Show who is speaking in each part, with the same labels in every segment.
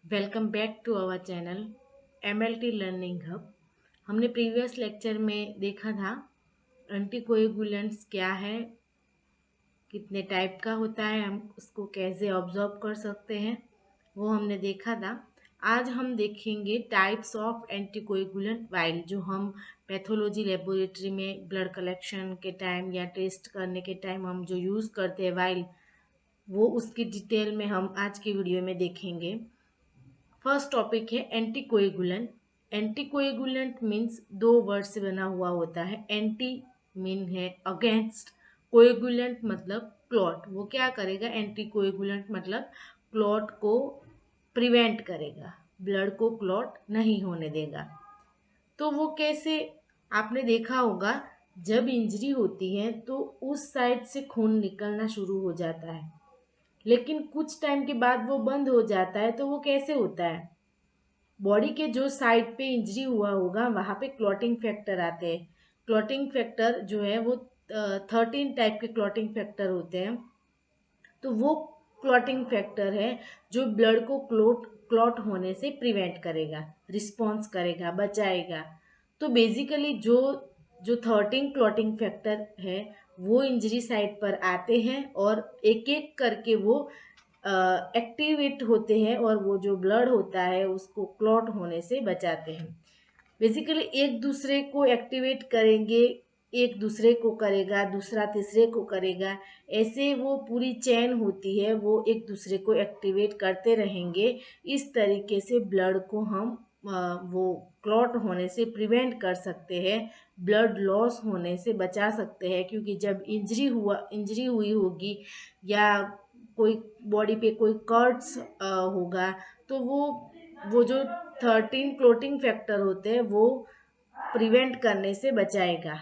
Speaker 1: Welcome back to our channel MLT learning hub. हमने previous lecture में देखा था एंटीकोएगुलेंट्स क्या है, कितने टाइप का होता है, हम उसको कैसे ऑब्जर्व कर सकते हैं, वो हमने देखा था। आज हम देखेंगे टाइप्स ऑफ एंटीकोएगुलेंट वाइल, जो हम पैथोलॉजी लेबोरेटरी में ब्लड कलेक्शन के टाइम या टेस्ट करने के टाइम हम जो यूज़ करते हैं वाइल, वो उसकी डिटेल में हम आज की वीडियो में देखेंगे। फर्स्ट टॉपिक है एंटीकोएगुलेंट। एंटीकोएगुलेंट मीन्स दो वर्ड से बना हुआ होता है। एंटी मीन है अगेंस्ट, कोएगुलेंट मतलब क्लॉट। वो क्या करेगा? एंटीकोएगुलेंट मतलब क्लॉट को प्रिवेंट करेगा, ब्लड को क्लॉट नहीं होने देगा। तो वो कैसे? आपने देखा होगा जब इंजरी होती है तो उस साइड से खून निकलना शुरू हो जाता है, लेकिन कुछ टाइम के बाद वो बंद हो जाता है। तो वो कैसे होता है? बॉडी के जो साइड पे इंजरी हुआ होगा वहाँ पे क्लॉटिंग फैक्टर आते हैं। क्लॉटिंग फैक्टर जो है वो 13 टाइप के क्लॉटिंग फैक्टर होते हैं। तो वो क्लॉटिंग फैक्टर है जो ब्लड को क्लॉट होने से प्रिवेंट करेगा, रिस्पॉन्स करेगा, बचाएगा। तो बेसिकली जो जो 13 क्लॉटिंग फैक्टर है वो इंजरी साइट पर आते हैं और एक एक करके वो एक्टिवेट होते हैं और वो जो ब्लड होता है उसको क्लॉट होने से बचाते हैं। बेसिकली एक दूसरे को एक्टिवेट करेंगे, एक दूसरे को करेगा, दूसरा तीसरे को करेगा, ऐसे वो पूरी चेन होती है, वो एक दूसरे को एक्टिवेट करते रहेंगे। इस तरीके से ब्लड को हम वो क्लॉट होने से प्रिवेंट कर सकते हैं, ब्लड लॉस होने से बचा सकते हैं। क्योंकि जब इंजरी हुई होगी या कोई बॉडी पे कोई कर्ट्स होगा तो वो जो 13 क्लोटिंग फैक्टर होते हैं वो प्रिवेंट करने से बचाएगा।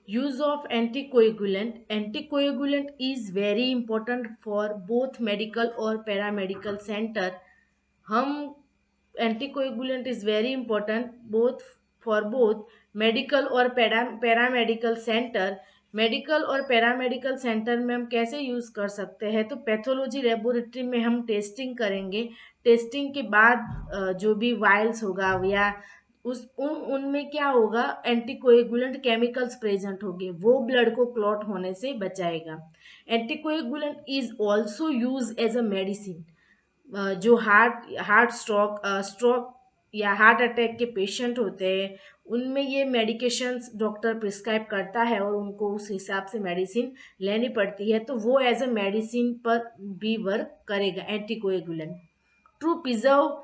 Speaker 1: Use of anticoagulant. Anticoagulant is very important for both medical और पैरामेडिकल सेंटर। हम anticoagulant is very important both for both medical और पैरामेडिकल सेंटर। मेडिकल और पैरामेडिकल सेंटर में हम कैसे यूज़ कर सकते हैं? तो पैथोलॉजी लेबोरेटरी में हम टेस्टिंग करेंगे। टेस्टिंग के बाद जो भी वायल्स होगा या उनमें क्या होगा, एंटीकोएगुलेंट केमिकल्स प्रेजेंट होंगे, वो ब्लड को क्लॉट होने से बचाएगा। Anticoagulant is also use as a medicine. जो हार्ट स्ट्रोक या हार्ट अटैक के पेशेंट होते हैं उनमें ये मेडिकेशंस डॉक्टर प्रिस्क्राइब करता है और उनको उस हिसाब से मेडिसिन लेनी पड़ती है। तो वो एज अ मेडिसिन पर भी वर्क करेगा anticoagulant. To preserve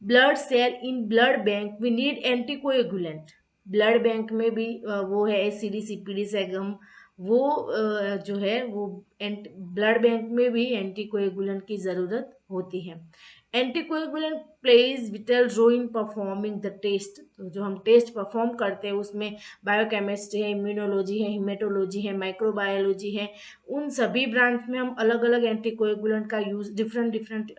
Speaker 1: blood cell in blood bank we need anticoagulant. Blood bank में भी वो है एसिडी सीपीडी सेगम, वो जो है वो ब्लड बैंक में भी एंटीकोएगुलेंट की ज़रूरत होती है। Anticoagulant plays vital role in performing the test. तो जो हम टेस्ट परफॉर्म करते हैं उसमें बायोकेमिस्ट्री है, इम्यूनोलॉजी है, हिमेटोलॉजी है, माइक्रोबायोलॉजी है, उन सभी ब्रांच में हम अलग अलग एंटीकोएगुलेंट का यूज़ डिफरेंट डिफरेंट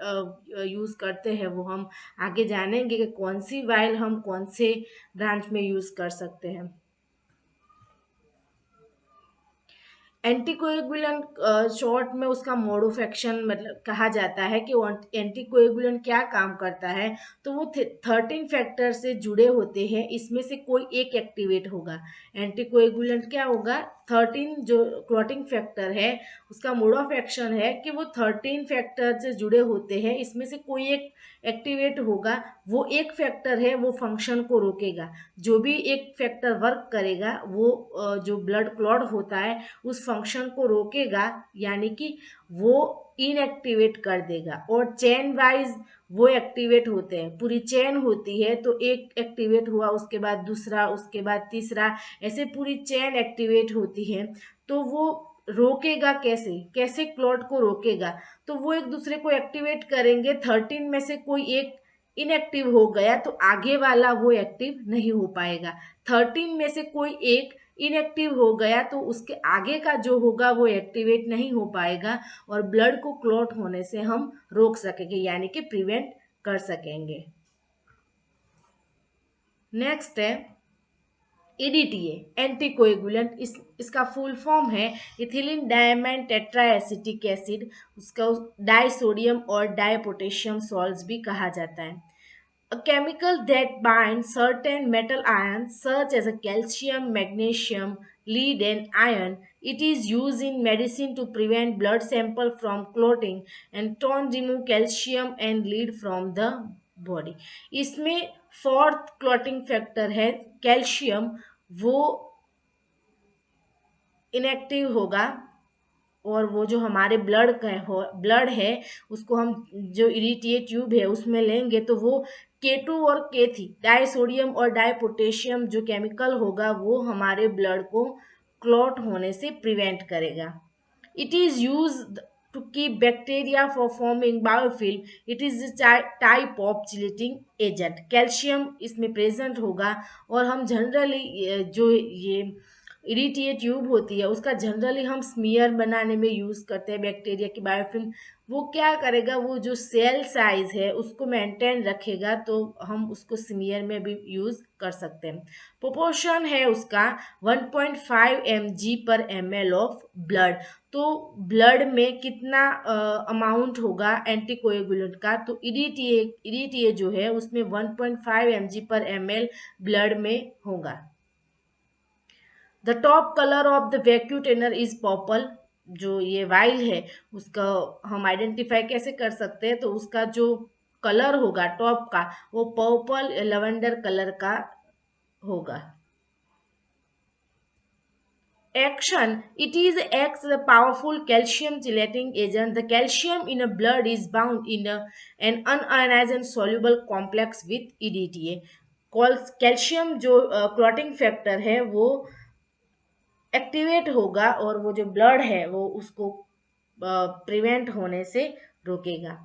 Speaker 1: यूज़ करते हैं। वो हम आगे जानेंगे कि कौन सी वाइल हम कौन से ब्रांच में यूज़ कर सकते हैं। एंटीकोएगुलेंट शॉर्ट में उसका मोड ऑफ एक्शन मतलब कहा जाता है कि एंटीकोएगुलेंट क्या काम करता है। तो वो 13 फैक्टर से जुड़े होते हैं, इसमें से कोई एक एक्टिवेट होगा। एंटीकोएगुलेंट क्या होगा? 13 जो क्लॉटिंग फैक्टर है उसका मोड ऑफ एक्शन है कि वो 13 फैक्टर से जुड़े होते हैं, इसमें से कोई एक एक्टिवेट होगा। वो एक फैक्टर है, वो फंक्शन को रोकेगा। जो भी एक फैक्टर वर्क करेगा वो जो ब्लड क्लॉट होता है उस फंक्शन को रोकेगा, यानी कि वो इनएक्टिवेट कर देगा। और चेन वाइज वो एक्टिवेट होते हैं, पूरी चेन होती है तो एक एक्टिवेट हुआ उसके बाद दूसरा, उसके बाद तीसरा, ऐसे पूरी चेन एक्टिवेट होती है। तो वो रोकेगा कैसे? कैसे क्लॉट को रोकेगा? तो वो एक दूसरे को एक्टिवेट करेंगे। 13 में से कोई एक इनएक्टिव हो गया तो आगे वाला वो एक्टिव नहीं हो पाएगा। 13 में से कोई एक इनएक्टिव हो गया तो उसके आगे का जो होगा वो एक्टिवेट नहीं हो पाएगा और ब्लड को क्लॉट होने से हम रोक सकेंगे, यानी कि प्रिवेंट कर सकेंगे। नेक्स्ट है EDTA एंटीकोएगुलेंट, इसका फुल फॉर्म है इथिलीन डायमैन टेट्राएसिटिक एसिड, उसका डाइसोडियम और डाइपोटेशियम सॉल्ट्स भी कहा जाता है। A chemical that binds certain metal ions such as a calcium, magnesium, lead and iron. It is used in medicine to prevent blood sample from clotting and to remove calcium and lead from the body. इसमें fourth clotting factor है calcium, वो inactive होगा और वो जो हमारे blood है उसको हम जो इरिटेट ट्यूब है उसमें लेंगे तो वो K2 और K3 डाइसोडियम और डाइपोटेशियम जो केमिकल होगा वो हमारे ब्लड को क्लॉट होने से प्रिवेंट करेगा। It is used to keep bacteria from forming biofilm. It is a type of chelating agent. Calcium इसमें प्रेजेंट होगा और हम जनरली जो ये इरिटेट ट्यूब होती है उसका जनरली हम स्मीयर बनाने में यूज़ करते हैं बैक्टीरिया की बायोफिल्म। वो क्या करेगा, वो जो सेल साइज है उसको मेंटेन रखेगा, तो हम उसको स्मीयर में भी यूज़ कर सकते हैं। प्रोपोर्शन है उसका 1.5 mg/ml ऑफ ब्लड। तो ब्लड में कितना अमाउंट होगा एंटीकोएगुलेंट का, तो इडीटीए जो है उसमें 1.5 mg/ml ब्लड में होगा। The top colour of the vacuum tainer is purple. जो ये वाइल है उसका हम आइडेंटिफाई कैसे कर सकते हैं, तो उसका जो कलर होगा टॉप का वो पर्पल लेवेंडर कलर का होगा। Action: It is acts as a powerful calcium chelating agent. The calcium in a blood is bound in an unionized soluble complex with EDTA. Calcium जो क्लॉटिंग फैक्टर है वो activate होगा और वो जो blood है वो उसको प्रिवेंट होने से रोकेगा।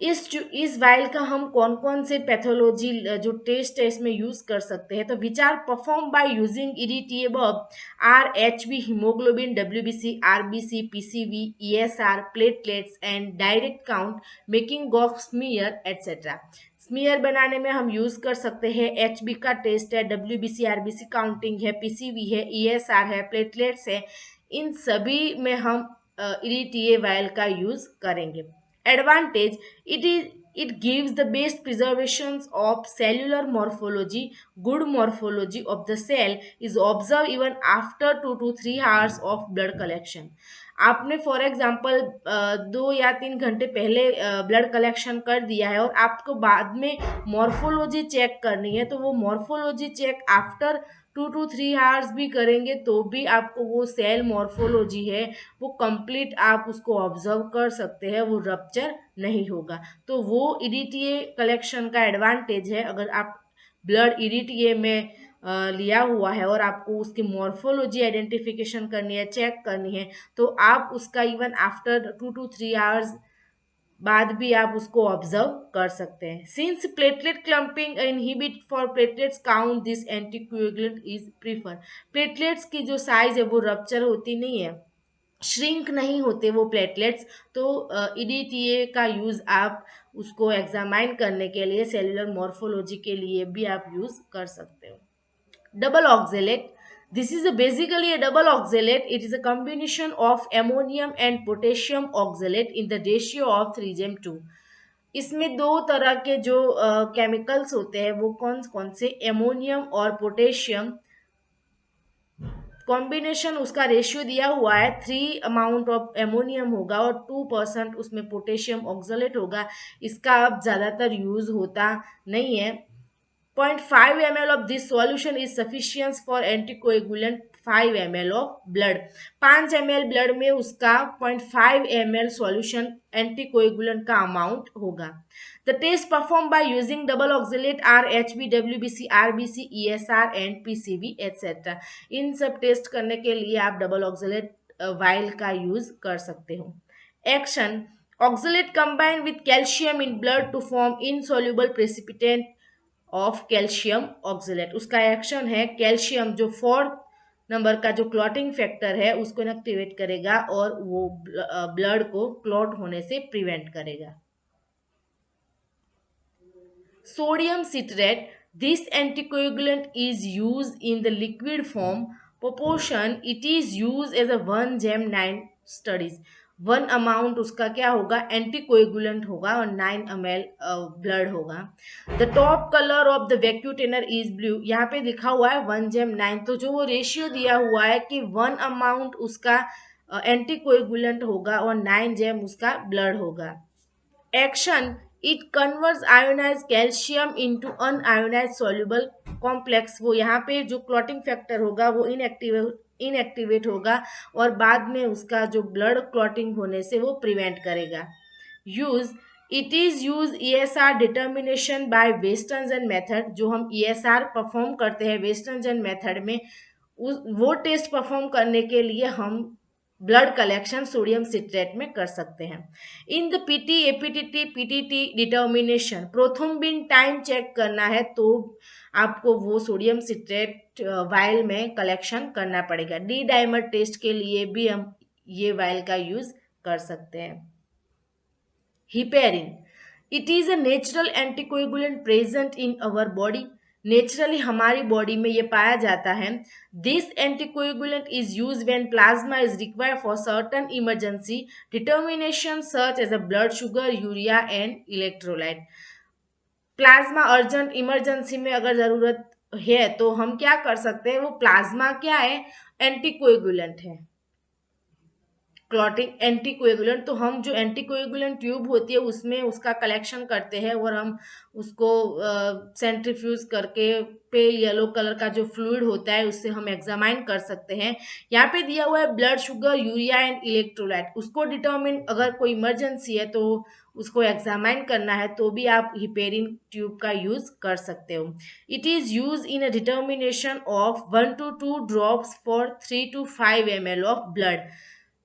Speaker 1: इस वाइल का हम कौन कौन से पैथोलॉजी जो टेस्ट है इसमें यूज कर सकते हैं, तो which are perform by using irritable are HB, haemoglobin, WBC, RBC, PCV, ESR, platelets and direct count, making of smear etcetera. Smear बनाने में हम यूज कर सकते हैं HB का टेस्ट है, WBC RBC काउंटिंग है, PCV है, ESR है, प्लेटलेट्स है, इन सभी में हम इरिटिए वाइल का यूज करेंगे। Advantage: it gives the best preservations of cellular morphology. Good morphology of the cell is observed even after 2 to 3 hours of blood collection. आपने फॉर एग्जाम्पल 2 या 3 घंटे पहले ब्लड कलेक्शन कर दिया है और आपको बाद में मॉर्फोलॉजी चेक करनी है, तो वो morphology check after 2 to 3 hours भी करेंगे तो भी आपको वो सेल मॉर्फोलॉजी है वो कंप्लीट आप उसको ऑब्जर्व कर सकते हैं, वो रप्चर नहीं होगा। तो वो इरिटिए कलेक्शन का एडवांटेज है। अगर आप ब्लड इरिटिए में लिया हुआ है और आपको उसकी मॉर्फोलॉजी आइडेंटिफिकेशन करनी है, चेक करनी है, तो आप उसका इवन आफ्टर 2 to 3 आवर्स बाद भी आप उसको ऑब्जर्व कर सकते हैं। Since platelet clumping inhibit for platelets count this anticoagulant is prefer. Platelets की जो साइज है वो रप्चर होती नहीं है, श्रिंक नहीं होते वो प्लेटलेट्स, तो इडीटीए का यूज़ आप उसको एग्जामाइन करने के लिए सेलुलर मॉर्फोलॉजी के लिए भी आप यूज़ कर सकते हो। Double oxalate. This is basically a double oxalate. It is a combination of ammonium and potassium oxalate in the ratio of 3:2। इसमें दो तरह के जो केमिकल्स होते हैं वो कौन कौन से, एमोनियम और पोटेशियम, कॉम्बिनेशन उसका रेशियो दिया हुआ है 3 अमाउंट ऑफ एमोनियम होगा और 2% उसमें पोटेशियम ऑक्सलेट होगा। इसका अब ज़्यादातर यूज़ होता नहीं है। 0.5 ml of this solution is sufficient for anticoagulant 5 ml of blood। 5 ml blood में उसका 0.5 ml सॉल्यूशन एंटीकोएगुलेंट का अमाउंट होगा। The test performed by using double oxalate are HB, WBC, RBC, ESR and PCV etc। इन सब test करने के लिए आप डबल ऑक्सलेट वाइल का यूज कर सकते हो। Action: oxalate combine with calcium in blood to form insoluble precipitant of calcium oxalate. उसका एक्शन है कैल्शियम जो 4th नंबर का जो क्लॉटिंग फैक्टर है उसको इनएक्टिवेट करेगा और वो ब्लड को क्लॉट होने से प्रिवेंट करेगा। Sodium citrate This anticoagulant is used in the liquid form proportion. It is used as a 1/9 studies. 1 amount उसका क्या होगा, एंटीकोएगुलेंट होगा और 9 ml ब्लड होगा. The top colour of the vacutainer is blue. यहाँ पे लिखा हुआ है 1/9. तो जो वो रेशियो दिया हुआ है कि 1 अमाउंट उसका एंटीकोएगुलेंट होगा और 9 उसका ब्लड होगा. Action, it converts ionized calcium into unionized soluble complex. वो यहाँ पे जो क्लॉटिंग फैक्टर होगा वो इनएक्टिवेट होगा और बाद में उसका जो ब्लड क्लॉटिंग होने से वो प्रिवेंट करेगा. Use, it is use ESR determination by western method. जो हम ESR परफॉर्म करते हैं वेस्टर्न मेथड में, वो टेस्ट परफॉर्म करने के लिए हम ब्लड कलेक्शन सोडियम सिट्रेट में कर सकते हैं. In the PT APTT PTT determination, prothrombin time check करना है तो आपको वो सोडियम सिट्रेट वायल में कलेक्शन करना पड़ेगा. डी डाइमर टेस्ट के लिए भी हम ये वायल का यूज कर सकते हैं. Heparin, it is a natural anticoagulant present in our body. Naturally हमारी बॉडी में ये पाया जाता है. This anticoagulant is use when plasma is required for certain emergency determination such as a blood sugar, urea and electrolyte. Plasma urgent emergency में अगर जरूरत है तो हम क्या कर सकते हैं, वो प्लाज्मा क्या है, एंटीकोएगुलेंट है, क्लॉटिंग एंटीकोएगुलेंट. तो हम जो एंटीकोएगुलेंट ट्यूब होती है उसमें उसका कलेक्शन करते हैं और हम उसको सेंट्रीफ्यूज करके पे येलो कलर का जो फ्लूइड होता है उससे हम एग्जामाइन कर सकते हैं. यहाँ पे दिया हुआ है blood sugar, urea and electrolyte. उसको डिटर्मिन, अगर कोई इमरजेंसी है तो उसको एग्जामाइन करना है तो भी आप हिपेरिन ट्यूब का यूज कर सकते हो. It is use in a determination of 1 to 2 drops for 3 to 5 ml of blood.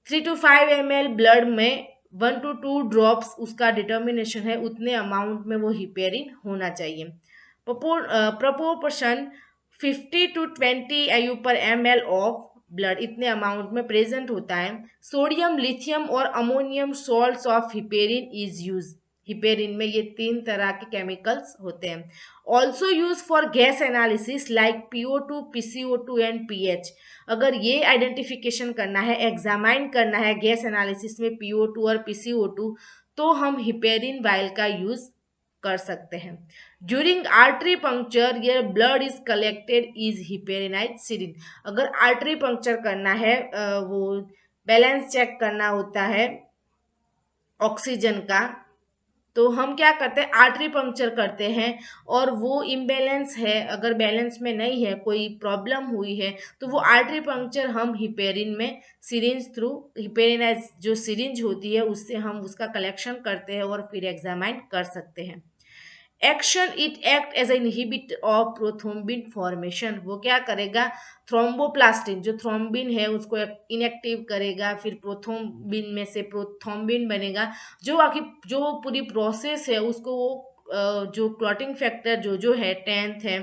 Speaker 1: 3 to 5 ml blood में 1 to 2 ड्रॉप्स उसका डिटर्मिनेशन है, उतने अमाउंट में वो हिपेरिन होना चाहिए. Proportion 50 to 20 IU per ml of blood, इतने अमाउंट में प्रेजेंट होता है. सोडियम, लिथियम और ammonium salts of heparin is use. Heparin में ये 3 तरह के केमिकल्स होते हैं. Also use for gas analysis like PO2, PCO2 and pH. अगर ये आइडेंटिफिकेशन करना है, एग्जामाइन करना है गैस एनालिसिस में PO2 और PCO2, तो हम हिपेरिन वायल का यूज कर सकते हैं. During artery puncture your blood is collected is heparinize syringe. अगर आर्टरी पंक्चर करना है, वो बैलेंस चेक करना होता है ऑक्सीजन का, तो हम क्या करते हैं, आर्टरी पंक्चर करते हैं और वो इम्बैलेंस है, अगर बैलेंस में नहीं है, कोई प्रॉब्लम हुई है, तो वो आर्टरी पंक्चर हम हिपेरिन में सिरिंज थ्रू, हिपेरिनाइज जो सिरिंज होती है उससे हम उसका कलेक्शन करते हैं और फिर एग्जामाइन कर सकते हैं. Action, it act as inhibitor of prothrombin formation. वो क्या करेगा, थ्रोम्बोप्लास्टिन, जो थ्रोम्बिन है उसको इनएक्टिव करेगा, फिर प्रोथ्रोम्बिन में से प्रोथ्रोम्बिन बनेगा. जो पूरी प्रोसेस है उसको वो जो क्लॉटिंग फैक्टर जो है 10th है,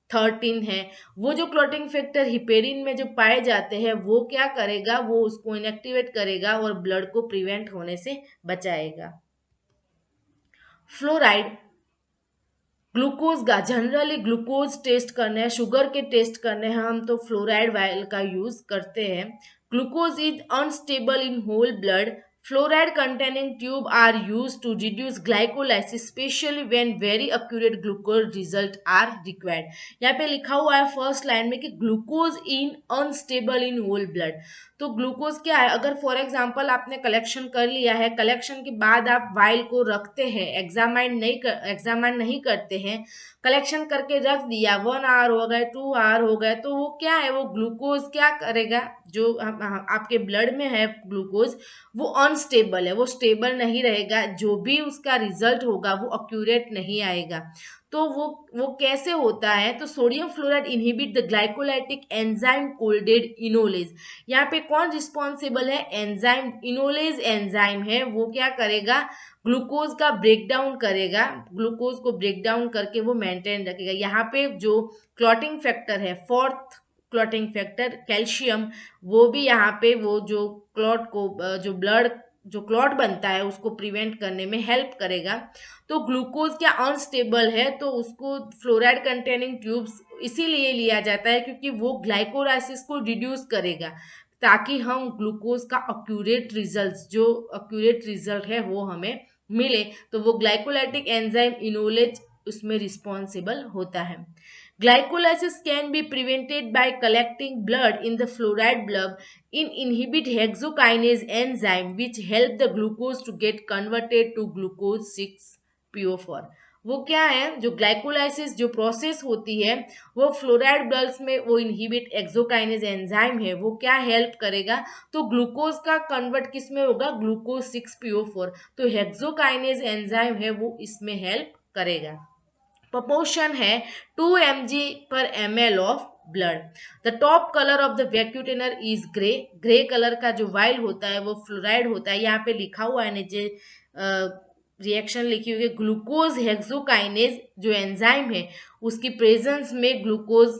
Speaker 1: 13 है, वो जो क्लॉटिंग फैक्टर हिपेरिन में जो पाए जाते हैं वो क्या करेगा, वो उसको इनएक्टिवेट करेगा और ब्लड को प्रिवेंट होने से बचाएगा. फ्लोराइड, ग्लूकोज का, जनरली ग्लूकोज टेस्ट करने हैं, शुगर के टेस्ट करने हैं हम तो फ्लोराइड वायल का यूज करते हैं. Glucose is unstable in whole blood. Fluoride containing tube are use to reduce glycolysis specially when very accurate glucose result are required. यहाँ पे लिखा हुआ है फर्स्ट लाइन में कि glucose in unstable in whole blood. तो ग्लूकोज क्या है, अगर फॉर एग्जांपल आपने कलेक्शन कर लिया है, कलेक्शन के बाद आप वाइल को रखते हैं, एग्जामाइन नहीं करते हैं, कलेक्शन करके रख दिया, 1 आवर हो गए, 2 आवर हो गए, तो वो क्या है, वो ग्लूकोज क्या करेगा, जो आपके ब्लड में है ग्लूकोज, वो अनस्टेबल है, वो स्टेबल नहीं रहेगा, जो भी उसका रिजल्ट होगा वो एक्यूरेट नहीं आएगा. तो वो कैसे होता है, तो sodium fluoride inhibit the glycolytic enzyme कोल्डेड enolase. यहाँ पे कौन रिस्पॉन्सिबल है, एंजाइम, इनोलेज एंजाइम है, वो क्या करेगा, ग्लूकोज का ब्रेकडाउन करेगा, ग्लूकोज को ब्रेकडाउन करके वो मेंटेन रखेगा. यहाँ पे जो क्लॉटिंग फैक्टर है, 4th क्लॉटिंग फैक्टर कैल्शियम, वो भी यहाँ पे वो जो क्लॉट को, जो ब्लड जो क्लॉट बनता है उसको प्रिवेंट करने में हेल्प करेगा। तो ग्लूकोज क्या अनस्टेबल है, तो उसको फ्लोराइड कंटेनिंग ट्यूब्स इसीलिए लिया जाता है क्योंकि वो ग्लाइकोलाइसिस को रिड्यूस करेगा, ताकि हम ग्लूकोज का एक्यूरेट रिजल्ट है वो हमें मिले। तो वो ग्लाइकोलाइटिक एंजाइम इनोलेज उसमें रिस्पॉन्सिबल होता है। Glycolysis can be prevented by collecting blood in the fluoride blood in inhibit hexokinase enzyme which help the glucose to get converted to glucose 6PO4। वो क्या है, जो ग्लाइकोलाइसिस जो प्रोसेस होती है वो फ्लोराइड ब्लड्स में वो इनहिबिट एक्सोकाइनेज एंजाइम है, वो क्या हेल्प करेगा, तो ग्लूकोज का कन्वर्ट किस में होगा, ग्लूकोज 6PO4। तो हेक्सोकाइनेज एंजाइम है वो इसमें हेल्प करेगा। प्रपोर्शन है 2 mg/ml of blood. The top colour of the vacutainer is grey. Grey colour का जो वाइल होता है वो फ्लोराइड होता है। यहाँ पे लिखा हुआ है नीचे रिएक्शन लिखी हुई है, ग्लूकोज हेक्सोकाइनेज जो एंजाइम है उसकी प्रेजेंस में ग्लूकोज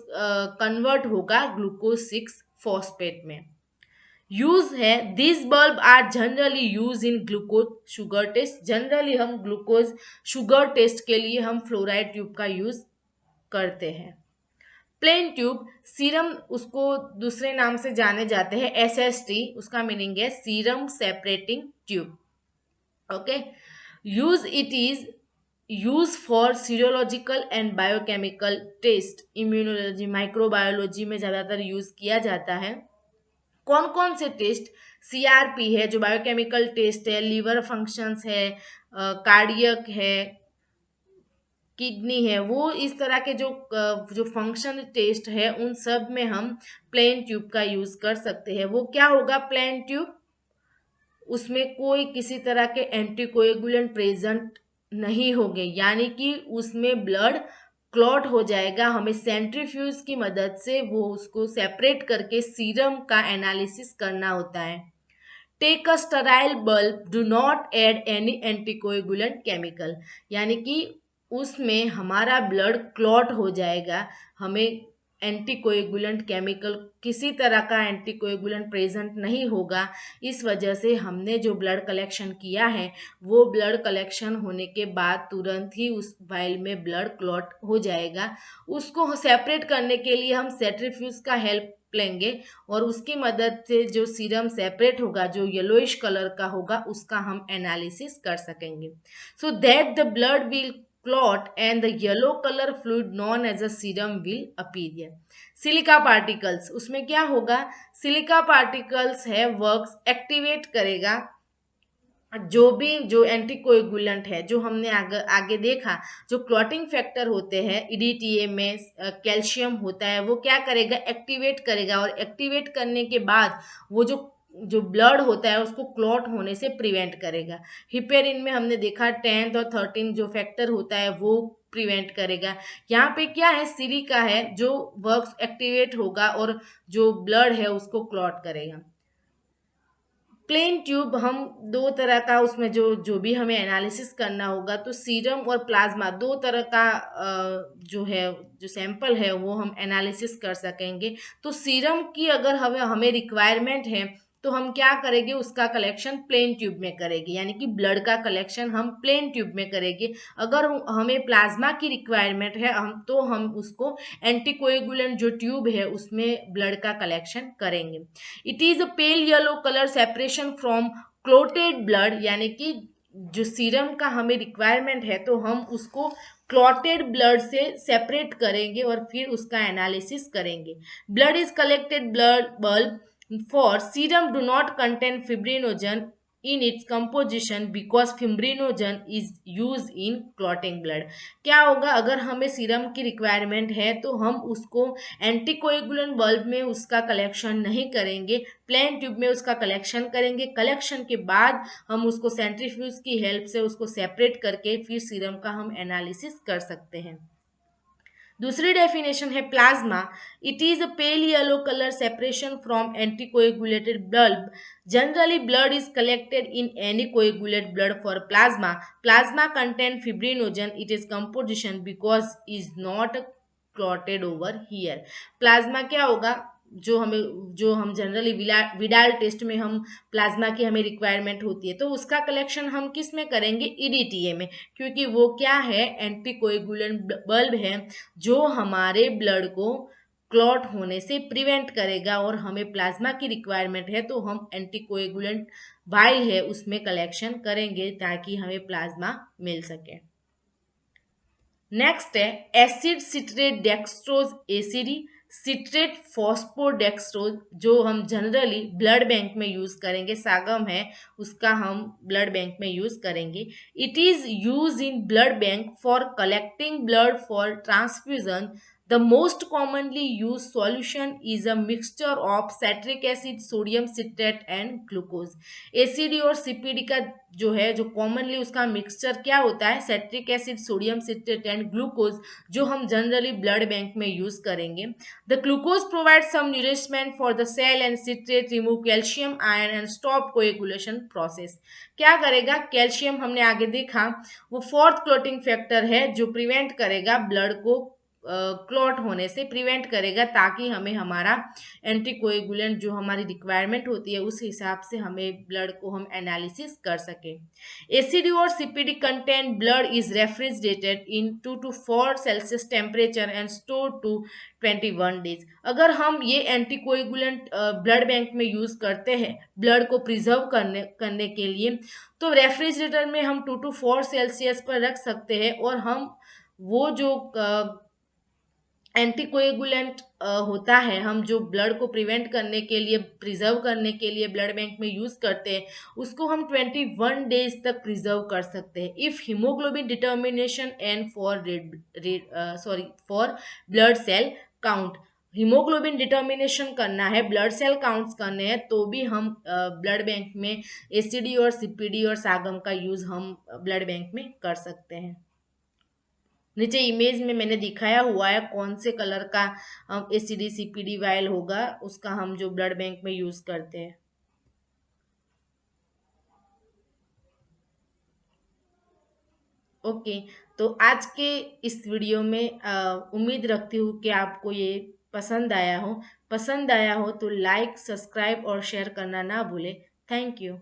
Speaker 1: कन्वर्ट होगा ग्लूकोज 6 फॉस्फेट में। यूज है, this bulb are generally use in glucose sugar test. Generally हम ग्लूकोज शुगर टेस्ट के लिए हम फ्लोराइड ट्यूब का यूज करते हैं। प्लेन ट्यूब सीरम, उसको दूसरे नाम से जाने जाते हैं SST, उसका मीनिंग है serum separating tube. Okay, use it is use for serological and biochemical test. Immunology microbiology में ज़्यादातर यूज किया जाता है। कौन कौन से टेस्ट, CRP है जो बायोकेमिकल टेस्ट है, लीवर फंक्शंस है, कार्डियक है, किडनी है, वो इस तरह के जो फंक्शन टेस्ट है उन सब में हम प्लेन ट्यूब का यूज कर सकते हैं। वो क्या होगा प्लेन ट्यूब, उसमें कोई किसी तरह के एंटीकोएगुलेंट प्रेजेंट नहीं होंगे, यानी कि उसमें ब्लड क्लॉट हो जाएगा। हमें सेंट्रीफ्यूज की मदद से वो उसको सेपरेट करके सीरम का एनालिसिस करना होता है। Take a sterile bulb, do not add any anticoagulant chemical, यानी कि उसमें हमारा ब्लड क्लॉट हो जाएगा, हमें एंटीकोएगुलेंट केमिकल किसी तरह का एंटीकोएगुलेंट प्रेजेंट नहीं होगा। इस वजह से हमने जो ब्लड कलेक्शन किया है वो ब्लड कलेक्शन होने के बाद तुरंत ही उस वाइल में ब्लड क्लॉट हो जाएगा। उसको सेपरेट करने के लिए हम सेंट्रीफ्यूज का हेल्प लेंगे और उसकी मदद से जो सीरम सेपरेट होगा, जो येलोइश कलर का होगा, उसका हम एनालिसिस कर सकेंगे। So that the blood will clot and the yellow color fluid known as a serum will appear। Silica particles, उसमें क्या होगा, सिलिका पार्टिकल्स है वर्क्स एक्टिवेट करेगा जो एंटीकोएगुलेंट है, जो हमने आगे देखा, जो क्लॉटिंग फैक्टर होते हैं EDTA में कैल्शियम होता है, वो क्या करेगा, एक्टिवेट करेगा, और एक्टिवेट करने के बाद वो जो ब्लड होता है उसको क्लॉट होने से प्रिवेंट करेगा। हिपेरिन में हमने देखा 10th और 13 जो फैक्टर होता है वो प्रिवेंट करेगा। यहाँ पे क्या है, सिलिका है जो वर्क्स एक्टिवेट होगा और जो ब्लड है उसको क्लॉट करेगा। प्लेन ट्यूब हम दो तरह का, उसमें जो भी हमें एनालिसिस करना होगा, तो सीरम और प्लाज्मा दो तरह का जो सैंपल है वो हम एनालिसिस कर सकेंगे। तो सीरम की अगर हमें रिक्वायरमेंट है तो हम क्या करेंगे, उसका कलेक्शन प्लेन ट्यूब में करेंगे, यानी कि ब्लड का कलेक्शन हम प्लेन ट्यूब में करेंगे। अगर हमें प्लाज्मा की रिक्वायरमेंट है तो हम उसको एंटीकोएगुलेंट जो ट्यूब है उसमें ब्लड का कलेक्शन करेंगे। It is a pale yellow colour separation from clotted blood, यानी कि जो सीरम का हमें रिक्वायरमेंट है तो हम उसको क्लॉटेड ब्लड से सेपरेट करेंगे और फिर उसका एनालिसिस करेंगे। Blood is collected bulb for serum do not contain fibrinogen in its composition because fibrinogen is used in clotting blood। क्या होगा, अगर हमें सीरम की रिक्वायरमेंट है तो हम उसको एंटीकोएगुलेंट बल्ब में उसका कलेक्शन नहीं करेंगे, प्लेन ट्यूब में उसका कलेक्शन करेंगे। कलेक्शन के बाद हम उसको सेंट्रीफ्यूज की हेल्प से उसको सेपरेट करके फिर सीरम का हम एनालिसिस कर सकते हैं। दूसरी डेफिनेशन है plasma, it is a pale yellow colour separation from anticoagulated blood. Generally blood is collected in any coagulate blood for plasma. Plasma contain fibrinogen, it is composition because is not clotted over here. Plasma क्या होगा, जो हम generally Widal test में हम plasma की हमें requirement होती है, तो उसका कलेक्शन हम किस में करेंगे, ईडीटीए में, क्योंकि वो क्या है, एंटीकोएगुलेंट बल्ब है जो हमारे ब्लड को क्लॉट होने से प्रिवेंट करेगा, और हमें प्लाज्मा की रिक्वायरमेंट है तो हम एंटीकोएगुलेंट वाइल है उसमें कलेक्शन करेंगे ताकि हमें प्लाज्मा मिल सके। नेक्स्ट है acid citrate dextrose ACD, citrate phosphodextrose, जो हम जनरली ब्लड बैंक में यूज करेंगे, सागम है उसका हम ब्लड बैंक में यूज करेंगे। It is use in blood bank for collecting blood for transfusion. The most commonly used solution is a mixture of citric acid, sodium citrate and glucose। ACD और CPD का जो commonly उसका mixture क्या होता है, citric acid, sodium citrate and glucose, जो हम generally blood bank में यूज करेंगे। The glucose provide some nourishment for the cell and citrate remove calcium ion and stop coagulation process. क्या करेगा, कैल्शियम हमने आगे देखा वो फोर्थ क्लॉटिंग फैक्टर है जो प्रिवेंट करेगा ब्लड को क्लॉट होने से प्रिवेंट करेगा, ताकि हमें हमारा एंटीकोएगुलेंट जो हमारी रिक्वायरमेंट होती है उस हिसाब से हमें ब्लड को हम एनालिसिस कर सके। एसिडी और CPD content blood is refrigerated in 2 to 4 Celsius temperature and store to 21 days. अगर हम ये एंटीकोएगुलेंट ब्लड बैंक में यूज करते हैं ब्लड को प्रिजर्व करने के लिए, तो रेफ्रिजरेटर में हम 2 to 4 सेल्सियस पर रख सकते हैं, और हम वो जो एंटीकोएगुलेंट होता है, हम जो ब्लड को प्रिवेंट करने के लिए, प्रिजर्व करने के लिए ब्लड बैंक में यूज करते हैं, उसको हम 21 डेज तक प्रिजर्व कर सकते हैं। If haemoglobin determination and for blood cell count, haemoglobin determination करना है, ब्लड सेल काउंट्स करने हैं, तो भी हम ब्लड बैंक में एसिडी और सीपीडी और सागम का यूज हम ब्लड बैंक में कर सकते हैं। नीचे इमेज में मैंने दिखाया हुआ है कौन से कलर का एसिडी सीपीडी वायल होगा, उसका हम जो ब्लड बैंक में यूज करते हैं। ओके, तो आज के इस वीडियो में उम्मीद रखती हूँ कि आपको ये पसंद आया हो। तो लाइक, सब्सक्राइब और शेयर करना ना भूले। Thank you.